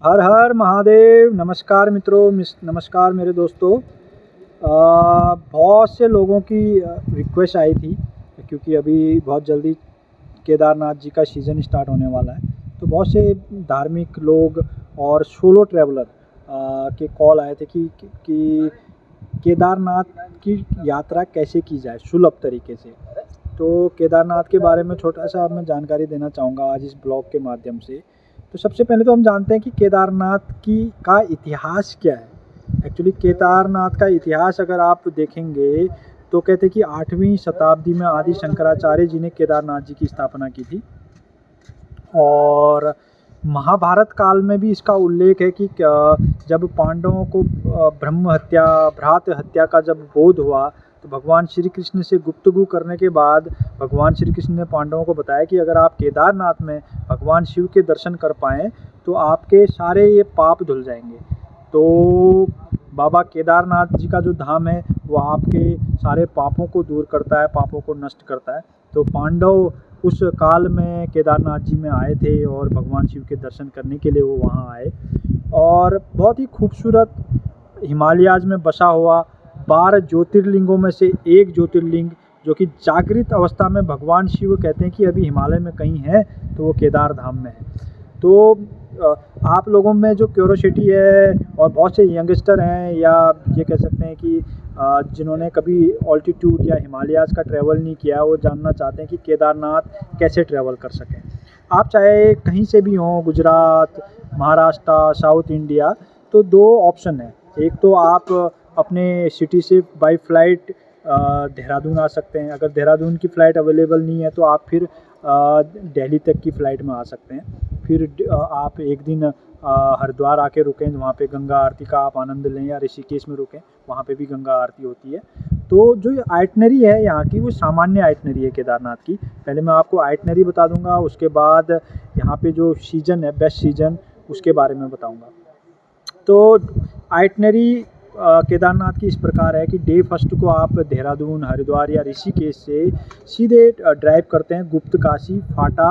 हर हर महादेव। नमस्कार मित्रों, नमस्कार मेरे दोस्तों। बहुत से लोगों की रिक्वेस्ट आई थी क्योंकि अभी बहुत जल्दी केदारनाथ जी का सीज़न स्टार्ट होने वाला है। तो बहुत से धार्मिक लोग और सोलो ट्रैवलर के कॉल आए थे कि केदारनाथ की यात्रा कैसे की जाए सुलभ तरीके से। तो केदारनाथ के बारे में छोटा सा मैं जानकारी देना चाहूँगा आज इस ब्लॉग के माध्यम से। तो सबसे पहले तो हम जानते हैं कि केदारनाथ की का इतिहास क्या है। एक्चुअली केदारनाथ का इतिहास अगर आप देखेंगे तो कहते हैं कि 8वीं शताब्दी में आदि शंकराचार्य जी ने केदारनाथ जी की स्थापना की थी। और महाभारत काल में भी इसका उल्लेख है कि जब पांडवों को भ्रात हत्या का जब बोध हुआ तो भगवान श्री कृष्ण से गुफ्तगू करने के बाद भगवान श्री कृष्ण ने पांडवों को बताया कि अगर आप केदारनाथ में भगवान शिव के दर्शन कर पाएँ तो आपके सारे ये पाप धुल जाएंगे। तो बाबा केदारनाथ जी का जो धाम है वो आपके सारे पापों को दूर करता है, पापों को नष्ट करता है। तो पांडव उस काल में केदारनाथ जी में आए थे और भगवान शिव के दर्शन करने के लिए वो वहाँ आए। और बहुत ही खूबसूरत हिमालयाज में बसा हुआ 12 ज्योतिर्लिंगों में से एक ज्योतिर्लिंग जो कि जागृत अवस्था में भगवान शिव कहते हैं कि अभी हिमालय में कहीं है तो वो केदार धाम में है। तो आप लोगों में जो क्यूरोसिटी है और बहुत से यंगस्टर हैं या ये कह सकते हैं कि जिन्होंने कभी ऑल्टीट्यूड या हिमालयाज़ का ट्रैवल नहीं किया वो जानना चाहते हैं कि केदारनाथ कैसे ट्रैवल कर सकें। आप चाहे कहीं से भी हों, गुजरात, महाराष्ट्र, साउथ इंडिया, तो 2 ऑप्शन है। एक तो आप अपने सिटी से बाई फ्लाइट देहरादून आ सकते हैं। अगर देहरादून की फ़्लाइट अवेलेबल नहीं है तो आप फिर दिल्ली तक की फ़्लाइट में आ सकते हैं। फिर आप एक दिन हरिद्वार आके रुकें, वहाँ पे गंगा आरती का आप आनंद लें, या ऋषिकेश में रुकें, वहाँ पे भी गंगा आरती होती है। तो जो ये आइटनरी है यहाँ की वो सामान्य आइटनरी है केदारनाथ की। पहले मैं आपको आइटनरी बता दूंगा, उसके बाद यहाँ पे जो सीज़न है बेस्ट सीज़न उसके बारे में बताऊँगा। तो आइटनरी केदारनाथ की इस प्रकार है कि डे फर्स्ट को आप देहरादून, हरिद्वार या ऋषिकेश से सीधे ड्राइव करते हैं गुप्त काशी, फाटा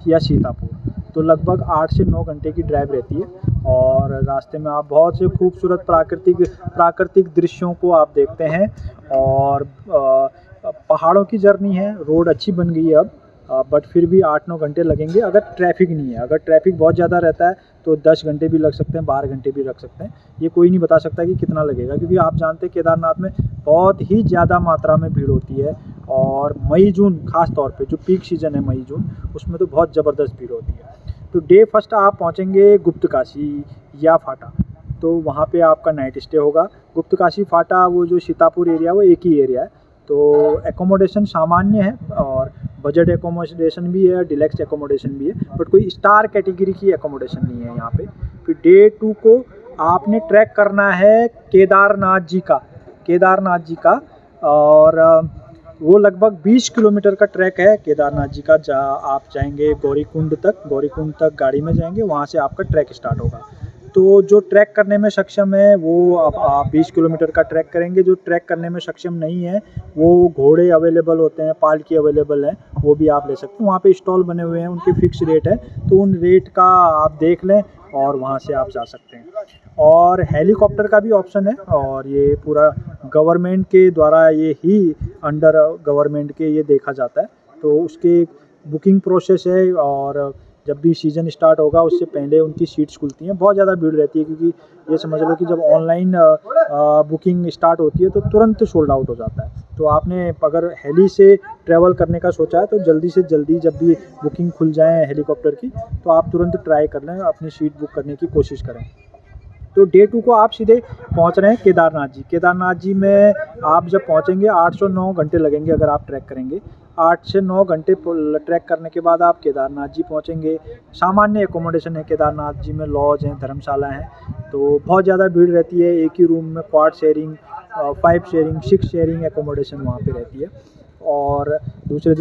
या सीतापुर। तो लगभग 8 से 9 घंटे की ड्राइव रहती है और रास्ते में आप बहुत से खूबसूरत प्राकृतिक दृश्यों को आप देखते हैं। और पहाड़ों की जर्नी है, रोड अच्छी बन गई है अब, बट फिर भी 8-9 घंटे लगेंगे अगर ट्रैफिक नहीं है। अगर ट्रैफिक बहुत ज़्यादा रहता है तो 10 घंटे भी लग सकते हैं, 12 घंटे भी लग सकते हैं। ये कोई नहीं बता सकता कि कितना लगेगा, क्योंकि आप जानते हैं केदारनाथ में बहुत ही ज़्यादा मात्रा में भीड़ होती है। और मई जून खास तौर पे जो पीक सीज़न है मई जून, उसमें तो बहुत ज़बरदस्त भीड़ होती है। तो डे फर्स्ट आप पहुँचेंगे गुप्त काशी या फाटा, तो वहाँ पे आपका नाइट स्टे होगा। गुप्त काशी, फाटा, वो जो सीतापुर एरिया वो एक ही एरिया है। तो एकोमोडेशन सामान्य है और बजट एकोमोडेशन भी है, डिलक्स एकोमोडेशन भी है, बट कोई स्टार कैटेगरी की एकोमोडेशन नहीं है यहाँ पे। फिर डे 2 को आपने ट्रैक करना है केदारनाथ जी का। और वो लगभग 20 किलोमीटर का ट्रैक है केदारनाथ जी का। आप जाएंगे गौरीकुंड तक गाड़ी में जाएंगे, वहाँ से आपका ट्रैक स्टार्ट होगा। तो जो ट्रैक करने में सक्षम है वो आप 20 किलोमीटर का ट्रैक करेंगे। जो ट्रैक करने में सक्षम नहीं है वो घोड़े अवेलेबल होते हैं, पालकी अवेलेबल है, वो भी आप ले सकते हैं। वहाँ पे स्टॉल बने हुए हैं, उनकी फिक्स रेट है, तो उन रेट का आप देख लें और वहाँ से आप जा सकते हैं। और हेलीकॉप्टर का भी ऑप्शन है, और ये पूरा गवर्नमेंट के द्वारा, ये ही अंडर गवर्नमेंट के ये देखा जाता है। तो उसके बुकिंग प्रोसेस है और जब भी सीज़न स्टार्ट होगा उससे पहले उनकी सीट्स खुलती हैं। बहुत ज़्यादा भीड़ रहती है, क्योंकि ये समझ लो कि जब ऑनलाइन बुकिंग स्टार्ट होती है तो तुरंत सोल्ड आउट हो जाता है। तो आपने अगर हेली से ट्रैवल करने का सोचा है तो जल्दी से जल्दी जब भी बुकिंग खुल जाए हेलीकॉप्टर की तो आप तुरंत ट्राई कर लें, अपनी सीट बुक करने की कोशिश करें। तो डे 2 को आप सीधे पहुंच रहे हैं केदारनाथ जी में। आप जब पहुंचेंगे 8 से 9 घंटे लगेंगे अगर आप ट्रैक करेंगे। 8 से 9 घंटे ट्रैक करने के बाद आप केदारनाथ जी पहुंचेंगे। सामान्य एकोमोडेशन है केदारनाथ जी में, लॉज हैं, धर्मशाला हैं। तो बहुत ज़्यादा भीड़ रहती है, एक ही रूम में quad sharing, 5 sharing, 6 sharing accommodation वहाँ पे रहती है। और तीसरे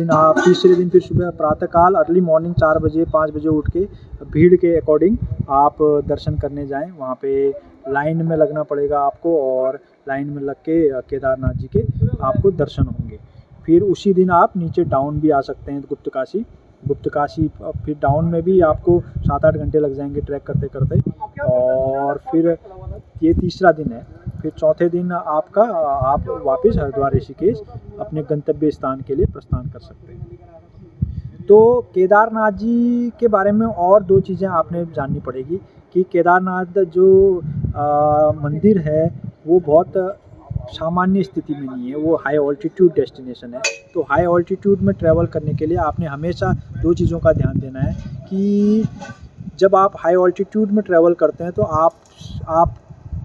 दिन फिर सुबह प्रातःकाल अर्ली मॉर्निंग 4 बजे 5 बजे उठ के भीड़ के अकॉर्डिंग आप दर्शन करने जाएं। वहाँ पे लाइन में लगना पड़ेगा आपको, और लाइन में लग के केदारनाथ जी के आपको दर्शन होंगे। फिर उसी दिन आप नीचे डाउन भी आ सकते हैं गुप्त काशी, गुप्त काशी, फिर डाउन में भी आपको 7-8 घंटे लग जाएंगे ट्रैक करते करते। और फिर ये तीसरा दिन है। फिर चौथे दिन आपका आप वापस हरिद्वार ऋषिकेश अपने गंतव्य स्थान के लिए प्रस्थान कर सकते हैं। तो केदारनाथ जी के बारे में और 2 चीज़ें आपने जाननी पड़ेगी कि केदारनाथ जो मंदिर है वो बहुत सामान्य स्थिति में नहीं है, वो हाई ऑल्टीट्यूड डेस्टिनेशन है। तो हाई ऑल्टीट्यूड में ट्रैवल करने के लिए आपने हमेशा 2 चीज़ों का ध्यान देना है कि जब आप हाई ऑल्टीट्यूड में ट्रैवल करते हैं तो आप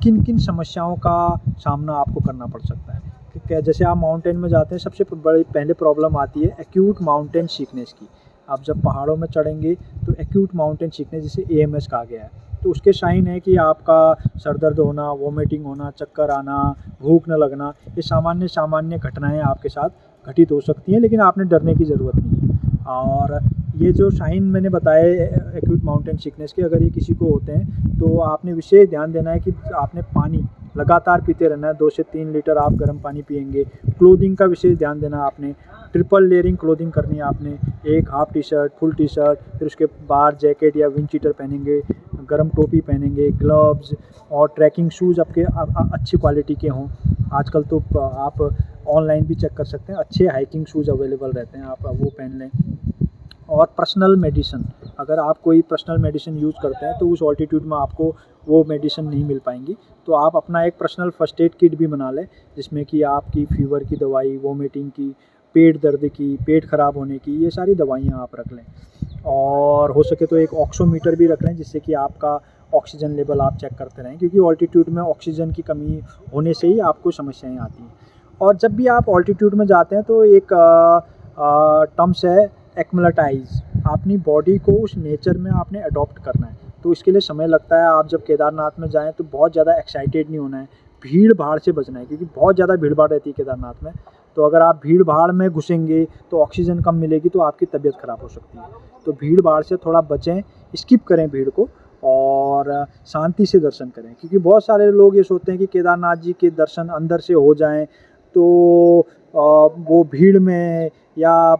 किन किन समस्याओं का सामना आपको करना पड़ सकता है। ठीक है, जैसे आप माउंटेन में जाते हैं, सबसे बड़ी पहले प्रॉब्लम आती है एक्यूट माउंटेन सिकनेस की। आप जब पहाड़ों में चढ़ेंगे तो एक्यूट माउंटेन सिकनेस, जिसे एएमएस कहा गया है, तो उसके साइन है कि आपका सर दर्द होना, वोमिटिंग होना, चक्कर आना, भूख न लगना, ये सामान्य घटनाएं आपके साथ घटित हो सकती हैं, लेकिन आपने डरने की ज़रूरत नहीं है। और ये जो साइन मैंने बताए एक्यूट माउंटेन सिकनेस के, अगर ये किसी को होते हैं तो आपने विशेष ध्यान देना है कि आपने पानी लगातार पीते रहना है। 2 से 3 लीटर आप गर्म पानी पिएंगे। क्लोथिंग का विशेष ध्यान देना है आपने। ट्रिपल लेयरिंग क्लोथिंग करनी है आपने, एक half T shirt, full T shirt, फिर उसके बाद जैकेट या विंड चीटर पहनेंगे, गर्म टोपी पहनेंगे, ग्लव्स और ट्रैकिंग शूज़ आपके अच्छी क्वालिटी के हों। आजकल तो आप ऑनलाइन भी चेक कर सकते हैं, अच्छे हाइकिंग शूज़ अवेलेबल रहते हैं, आप वो पहन लें। और पर्सनल मेडिसिन, अगर आप कोई पर्सनल मेडिसिन यूज़ करते हैं तो उस ऑल्टीट्यूड में आपको वो मेडिसिन नहीं मिल पाएंगी, तो आप अपना एक पर्सनल फर्स्ट एड किट भी बना लें, जिसमें कि आपकी फीवर की दवाई, वोमिटिंग की, पेट दर्द की, पेट ख़राब होने की, ये सारी दवाइयाँ आप रख लें। और हो सके तो एक ऑक्सीमीटर भी रख लें, जिससे कि आपका ऑक्सीजन लेवल आप चेक करते रहें, क्योंकि ऑल्टीट्यूड में ऑक्सीजन की कमी होने से ही आपको समस्याएं आती हैं। और जब भी आप ऑल्टीट्यूड में जाते हैं तो एक टर्म्स है एक्मलेटाइज, अपनी बॉडी को उस नेचर में आपने अडॉप्ट करना है, तो इसके लिए समय लगता है। आप जब केदारनाथ में जाएं तो बहुत ज़्यादा एक्साइटेड नहीं होना है, भीड़ भाड़ से बचना है, क्योंकि बहुत ज़्यादा भीड़ भाड़ रहती है केदारनाथ में। तो अगर आप भीड़ भाड़ में घुसेंगे तो ऑक्सीजन कम मिलेगी, तो आपकी तबीयत ख़राब हो सकती है। तो भीड़ भाड़ से थोड़ा बचें, स्किप करें भीड़ को और शांति से दर्शन करें, क्योंकि बहुत सारे लोग ये सोचते हैं कि केदारनाथ जी के दर्शन अंदर से हो जाएं तो वो भीड़ में या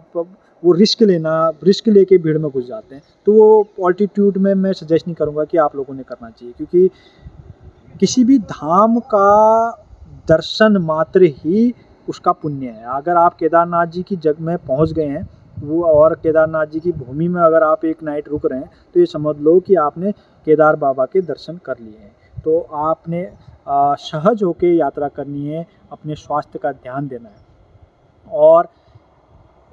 वो रिस्क लेके भीड़ में घुस जाते हैं। तो वो ऑल्टीट्यूड में मैं सजेस्ट नहीं करूँगा कि आप लोगों ने करना चाहिए, क्योंकि किसी भी धाम का दर्शन मात्र ही उसका पुण्य है। अगर आप केदारनाथ जी की जगह में पहुंच गए हैं वो, और केदारनाथ जी की भूमि में अगर आप एक नाइट रुक रहे हैं, तो ये समझ लो कि आपने केदार बाबा के दर्शन कर लिए हैं। तो आपने सहज होकर यात्रा करनी है, अपने स्वास्थ्य का ध्यान देना है। और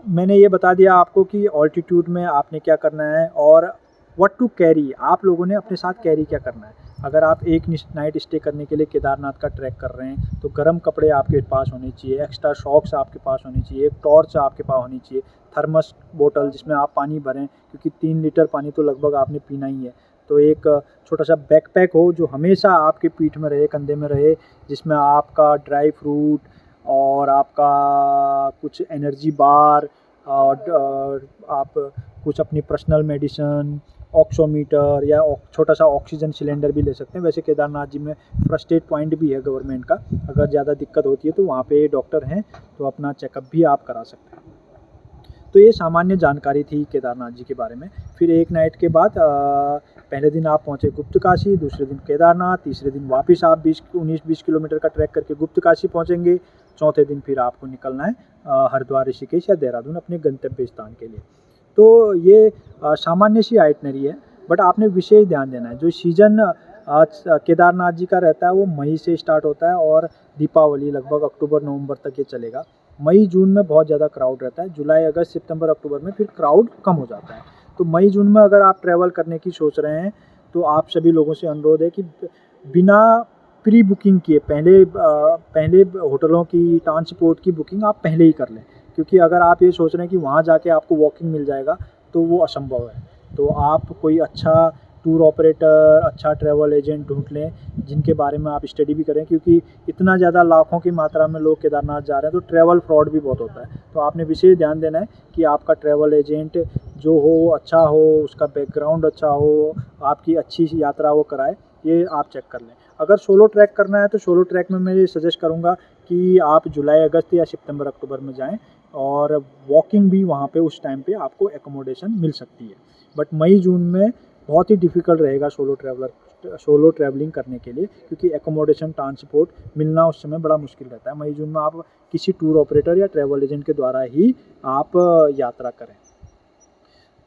मैंने ये बता दिया आपको कि ऑल्टीट्यूड में आपने क्या करना है और व्हाट टू कैरी, आप लोगों ने अपने साथ कैरी क्या करना है। अगर आप एक नाइट स्टे करने के लिए केदारनाथ का ट्रैक कर रहे हैं तो गर्म कपड़े आपके पास होने चाहिए, एक्स्ट्रा सॉक्स आपके पास होनी चाहिए, एक टॉर्च आपके पास होनी चाहिए, थर्मस बोतल जिसमें आप पानी भरें, क्योंकि 3 लीटर पानी तो लगभग आपने पीना ही है। तो एक छोटा सा बैकपैक हो जो हमेशा आपके पीठ में रहे, कंधे में रहे, जिसमें आपका ड्राई फ्रूट और आपका कुछ एनर्जी बार और आप कुछ अपनी पर्सनल मेडिसिन, ऑक्सीमीटर या छोटा सा ऑक्सीजन सिलेंडर भी ले सकते हैं। वैसे केदारनाथ जी में फर्स्ट एड पॉइंट भी है गवर्नमेंट का, अगर ज़्यादा दिक्कत होती है तो वहाँ पे डॉक्टर हैं, तो अपना चेकअप भी आप करा सकते हैं। तो ये सामान्य जानकारी थी केदारनाथ जी के बारे में। फिर एक नाइट के बाद पहले दिन आप पहुँचे गुप्त काशी, दूसरे दिन केदारनाथ, तीसरे दिन वापस आप 19-20 किलोमीटर का ट्रैक करके गुप्त काशी पहुँचेंगे। चौथे दिन फिर आपको निकलना है हरिद्वार, ऋषिकेश या देहरादून अपने गंतव्य स्थान के लिए। तो ये सामान्य सी आइटनरी है, बट आपने विशेष ध्यान देना है। जो सीज़न केदारनाथ जी का रहता है वो मई से स्टार्ट होता है और दीपावली लगभग अक्टूबर-नवंबर तक ये चलेगा। मई जून में बहुत ज़्यादा क्राउड रहता है, जुलाई अगस्त सितंबर अक्टूबर में फिर क्राउड कम हो जाता है। तो मई जून में अगर आप ट्रैवल करने की सोच रहे हैं तो आप सभी लोगों से अनुरोध है कि बिना प्री बुकिंग किए पहले होटलों की, ट्रांसपोर्ट की बुकिंग आप पहले ही कर लें, क्योंकि अगर आप ये सोच रहे हैं कि वहाँ जाके आपको वॉकिंग मिल जाएगा तो वो असंभव है। तो आप कोई अच्छा टूर ऑपरेटर, अच्छा ट्रैवल एजेंट ढूंढ लें जिनके बारे में आप स्टडी भी करें, क्योंकि इतना ज़्यादा लाखों की मात्रा में लोग केदारनाथ जा रहे हैं तो ट्रैवल फ्रॉड भी बहुत होता है। तो आपने विशेष ध्यान देना है कि आपका ट्रैवल एजेंट जो हो अच्छा हो, उसका बैकग्राउंड अच्छा हो, आपकी अच्छी सी यात्रा वो कराए, ये आप चेक कर लें। अगर सोलो ट्रैक करना है तो सोलो ट्रैक में मैं ये सजेस्ट करूँगा कि आप जुलाई अगस्त या सितंबर अक्टूबर में जाएं, और वॉकिंग भी वहाँ पे उस टाइम पे आपको एकोमोडेशन मिल सकती है। बट मई जून में बहुत ही डिफ़िकल्ट रहेगा सोलो ट्रैवलिंग करने के लिए, क्योंकि एकोमोडेशन ट्रांसपोर्ट मिलना उस समय बड़ा मुश्किल रहता है। मई जून में आप किसी टूर ऑपरेटर या ट्रैवल एजेंट के द्वारा ही आप यात्रा करें।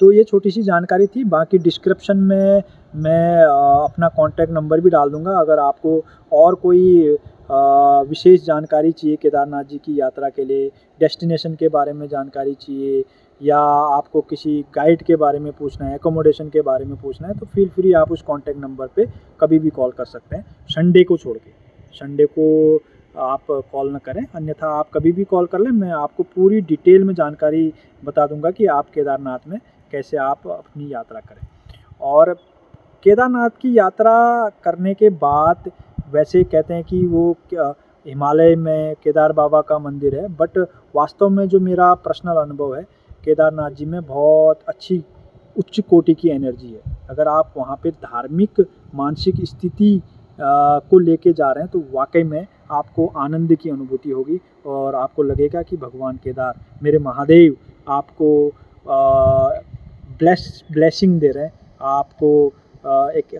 तो ये छोटी सी जानकारी थी। बाकी डिस्क्रिप्शन में मैं अपना कॉन्टैक्ट नंबर भी डाल दूँगा। अगर आपको और कोई विशेष जानकारी चाहिए केदारनाथ जी की यात्रा के लिए, डेस्टिनेशन के बारे में जानकारी चाहिए, या आपको किसी गाइड के बारे में पूछना है, एकोमोडेशन के बारे में पूछना है, तो फील फ्री आप उस कॉन्टैक्ट नंबर पे कभी भी कॉल कर सकते हैं, संडे को छोड़ के। संडे को आप कॉल ना करें, अन्यथा आप कभी भी कॉल कर लें। मैं आपको पूरी डिटेल में जानकारी बता दूंगा कि आप केदारनाथ में कैसे आप अपनी यात्रा करें। और केदारनाथ की यात्रा करने के बाद, वैसे कहते हैं कि वो हिमालय में केदार बाबा का मंदिर है, बट वास्तव में जो मेरा पर्सनल अनुभव है, केदारनाथ जी में बहुत अच्छी उच्च कोटि की एनर्जी है। अगर आप वहाँ पे धार्मिक मानसिक स्थिति को लेके जा रहे हैं, तो वाकई में आपको आनंद की अनुभूति होगी और आपको लगेगा कि भगवान केदार, मेरे महादेव आपको ब्लेसिंग दे रहे हैं, आपको एक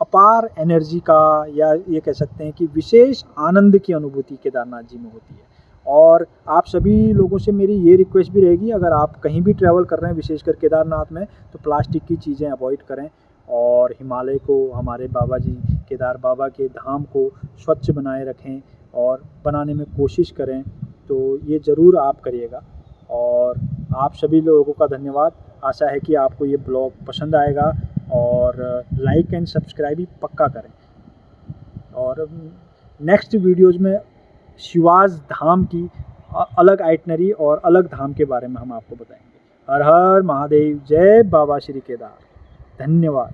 अपार एनर्जी का, या ये कह सकते हैं कि विशेष आनंद की अनुभूति केदारनाथ जी में होती है। और आप सभी लोगों से मेरी ये रिक्वेस्ट भी रहेगी, अगर आप कहीं भी ट्रैवल कर रहे हैं, विशेषकर केदारनाथ में, तो प्लास्टिक की चीज़ें अवॉइड करें और हिमालय को, हमारे बाबा जी केदार बाबा के धाम को स्वच्छ बनाए रखें और बनाने में कोशिश करें। तो ये ज़रूर आप करिएगा। और आप सभी लोगों का धन्यवाद। आशा है कि आपको ये ब्लॉग पसंद आएगा, और लाइक एंड सब्सक्राइब भी पक्का करें। और नेक्स्ट वीडियोज़ में शिवाज धाम की अलग आइटनरी और अलग धाम के बारे में हम आपको बताएंगे। हर हर महादेव, जय बाबा श्री केदार। धन्यवाद।